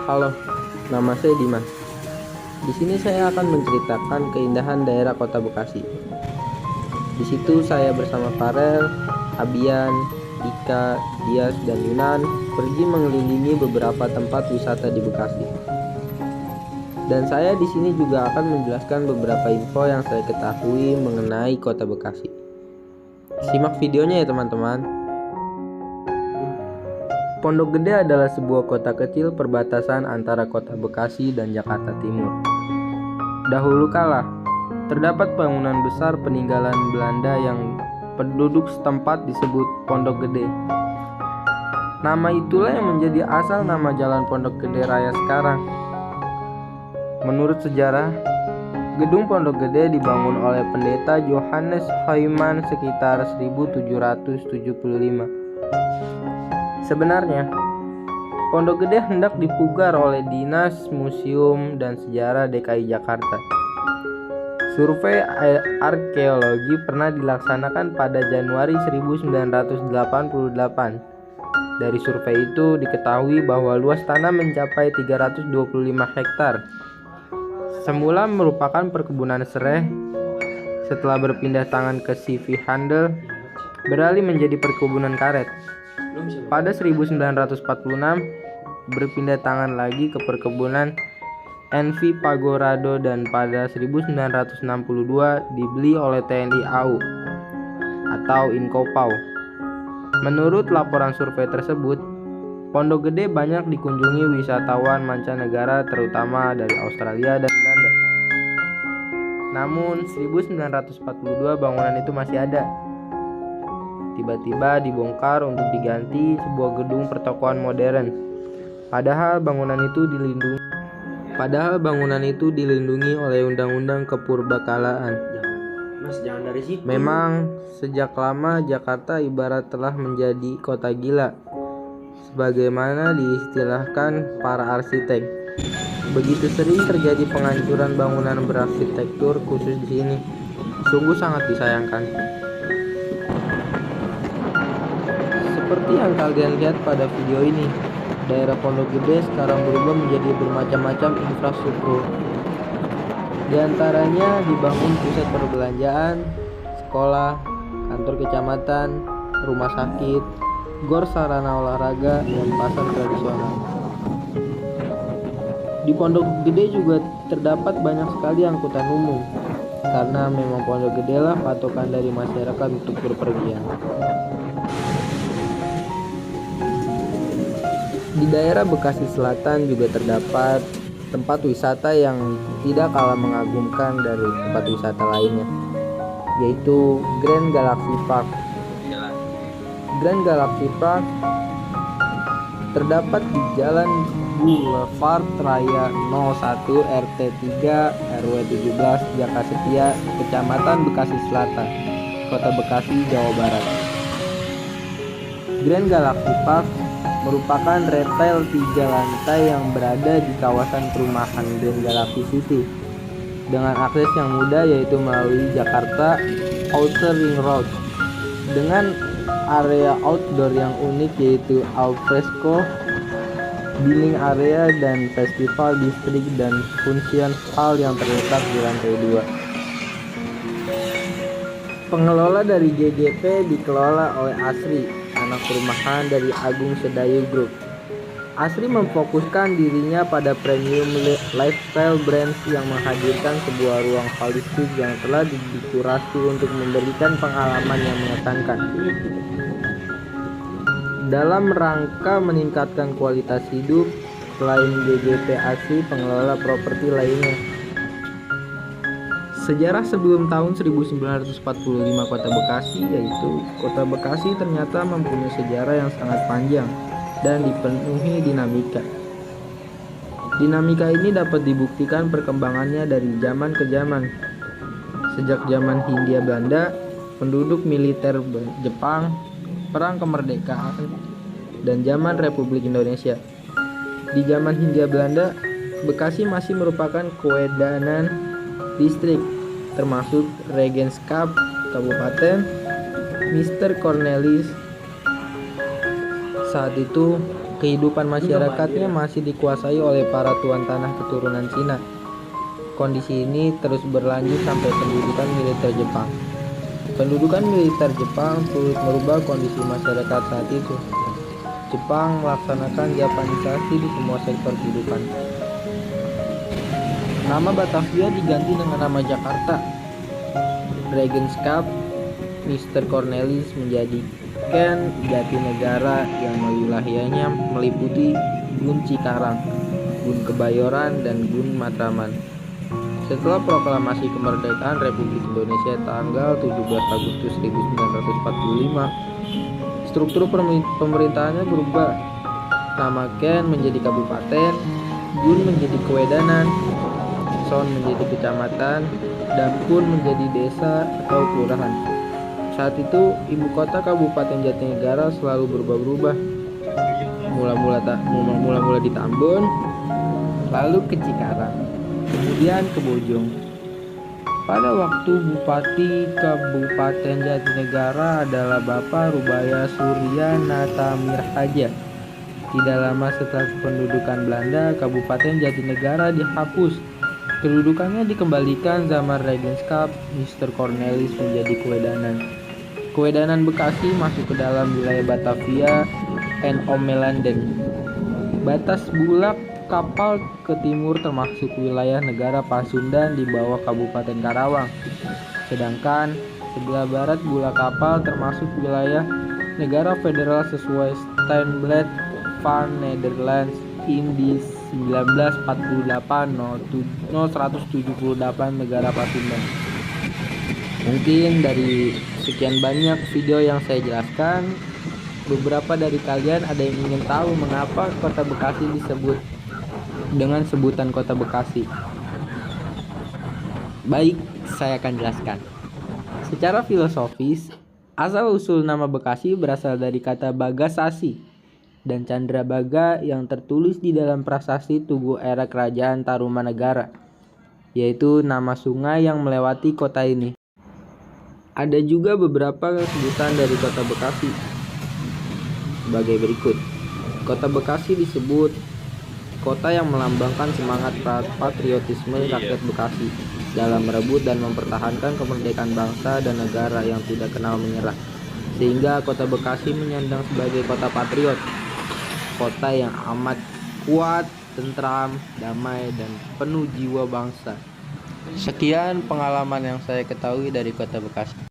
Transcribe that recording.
Halo, nama saya Dimas. Di sini saya akan menceritakan keindahan daerah Kota Bekasi. Di situ saya bersama Farel, Abian, Ika, Dias, dan Yunan pergi mengelilingi beberapa tempat wisata di Bekasi. Dan saya di sini juga akan menjelaskan beberapa info yang saya ketahui mengenai Kota Bekasi. Simak videonya ya teman-teman. Pondok Gede adalah sebuah kota kecil perbatasan antara Kota Bekasi dan Jakarta Timur. Dahulu kala, terdapat bangunan besar peninggalan Belanda yang penduduk setempat disebut Pondok Gede. Nama itulah yang menjadi asal nama Jalan Pondok Gede Raya sekarang. Menurut sejarah, gedung Pondok Gede dibangun oleh pendeta Johannes Hoyman sekitar 1775. Sebenarnya, Pondok Gede hendak dipugar oleh Dinas Museum dan Sejarah DKI Jakarta. Survei arkeologi pernah dilaksanakan pada Januari 1988. Dari survei itu diketahui bahwa luas tanah mencapai 325 hektar. Semula merupakan perkebunan serai, setelah berpindah tangan ke CV Handel, beralih menjadi perkebunan karet. Pada 1946 berpindah tangan lagi ke perkebunan Envy Pagorado dan pada 1962 dibeli oleh TNI AU atau Inkopau. Menurut laporan survei tersebut, Pondok Gede banyak dikunjungi wisatawan mancanegara terutama dari Australia dan Belanda. Namun 1942 bangunan itu masih ada. Tiba-tiba dibongkar untuk diganti sebuah gedung pertokoan modern. Padahal bangunan itu dilindungi oleh Undang-Undang Kepurbakalaan. Memang sejak lama Jakarta ibarat telah menjadi kota gila, sebagaimana diistilahkan para arsitek. Begitu sering terjadi penghancuran bangunan berarsitektur khusus di sini, sungguh sangat disayangkan. Seperti yang kalian lihat pada video ini, daerah Pondok Gede sekarang berubah menjadi bermacam-macam infrastruktur. Di antaranya dibangun pusat perbelanjaan, sekolah, kantor kecamatan, rumah sakit, gor sarana olahraga, dan pasar tradisional. Di Pondok Gede juga terdapat banyak sekali angkutan umum, karena memang Pondok Gede lah patokan dari masyarakat untuk berpergian. Di daerah Bekasi Selatan juga terdapat tempat wisata yang tidak kalah mengagumkan dari tempat wisata lainnya, yaitu Grand Galaxy Park. Grand Galaxy Park terdapat di Jalan Boulevard Raya 01 RT 3 RW 17 Jakasetia, Kecamatan Bekasi Selatan, Kota Bekasi, Jawa Barat. Grand Galaxy Park merupakan retail 3 lantai yang berada di kawasan perumahan Grand Galaxy City dengan akses yang mudah, yaitu melalui Jakarta Outer Ring Road, dengan area outdoor yang unik yaitu alfresco dining area dan festival distrik dan function hall yang terletak di lantai 2. Pengelola dari GGP dikelola oleh Asri, anak perumahan dari Agung Sedayu Group. Asri memfokuskan dirinya pada premium lifestyle brands yang menghadirkan sebuah ruang holistik yang telah dikurasi untuk memberikan pengalaman yang mengesankan. Dalam rangka meningkatkan kualitas hidup, selain GGP Asri, pengelola properti lainnya. Sejarah sebelum tahun 1945 Kota Bekasi, yaitu Kota Bekasi ternyata mempunyai sejarah yang sangat panjang dan dipenuhi dinamika. Dinamika ini dapat dibuktikan perkembangannya dari zaman ke zaman. Sejak zaman Hindia Belanda, penduduk militer Jepang, perang kemerdekaan, dan zaman Republik Indonesia. Di zaman Hindia Belanda, Bekasi masih merupakan kewedanan distrik, termasuk Regenskap Kabupaten Mr. Cornelis. Saat itu Kehidupan masyarakatnya masih dikuasai oleh para tuan tanah keturunan Cina. Kondisi ini terus berlanjut sampai pendudukan militer Jepang. Pendudukan militer Jepang turut merubah kondisi masyarakat saat itu. Jepang melaksanakan Japanisasi di semua sektor kehidupan. Nama Batavia diganti dengan nama Jakarta. Regents Cup, Mr. Cornelis menjadikan Jatinegara yang wilayahnya meliputi Gun Cikarang, Gun Kebayoran, dan Gun Matraman. Setelah proklamasi kemerdekaan Republik Indonesia tanggal 17 Agustus 1945, struktur pemerintahannya berubah. Nama Ken menjadi kabupaten, Gun menjadi kewedanan, Son menjadi kecamatan, dan Kun menjadi desa atau kelurahan. Saat itu, ibu kota Kabupaten Jatinegara selalu berubah-ubah. Mula-mula di Tambun, lalu ke Cikarang, kemudian ke Bojong. Pada waktu Bupati Kabupaten Jatinegara adalah Bapak Rubaya Surya Nata Mirhaja. Tidak lama setelah pendudukan Belanda, Kabupaten Jatinegara dihapus. Kedudukannya dikembalikan zaman Regents Cup, Mr. Cornelis menjadi kewedanan. Kewedanan Bekasi masuk ke dalam wilayah Batavia and Omelanden. Batas bulak kapal ke timur termasuk wilayah negara Pasundan di bawah Kabupaten Karawang. Sedangkan sebelah barat bulak kapal termasuk wilayah negara federal sesuai Steenblad van Nederlands Indies 1948 178 negara Pasundan. Mungkin dari sekian banyak video yang saya jelaskan, beberapa dari kalian ada yang ingin tahu mengapa kota Bekasi disebut dengan sebutan kota Bekasi. Baik, saya akan jelaskan. Secara filosofis, asal-usul nama Bekasi berasal dari kata Bagasasi dan Candrabaga yang tertulis di dalam prasasti Tugu era Kerajaan Tarumanegara, yaitu nama sungai yang melewati kota ini. Ada juga beberapa sebutan dari kota Bekasi sebagai berikut. Kota Bekasi disebut kota yang melambangkan semangat patriotisme rakyat Bekasi dalam merebut dan mempertahankan kemerdekaan bangsa dan negara yang tidak kenal menyerah, sehingga kota Bekasi menyandang sebagai kota patriot, kota yang amat kuat, tentram, damai, dan penuh jiwa bangsa. Sekian pengalaman yang saya ketahui dari kota Bekasi.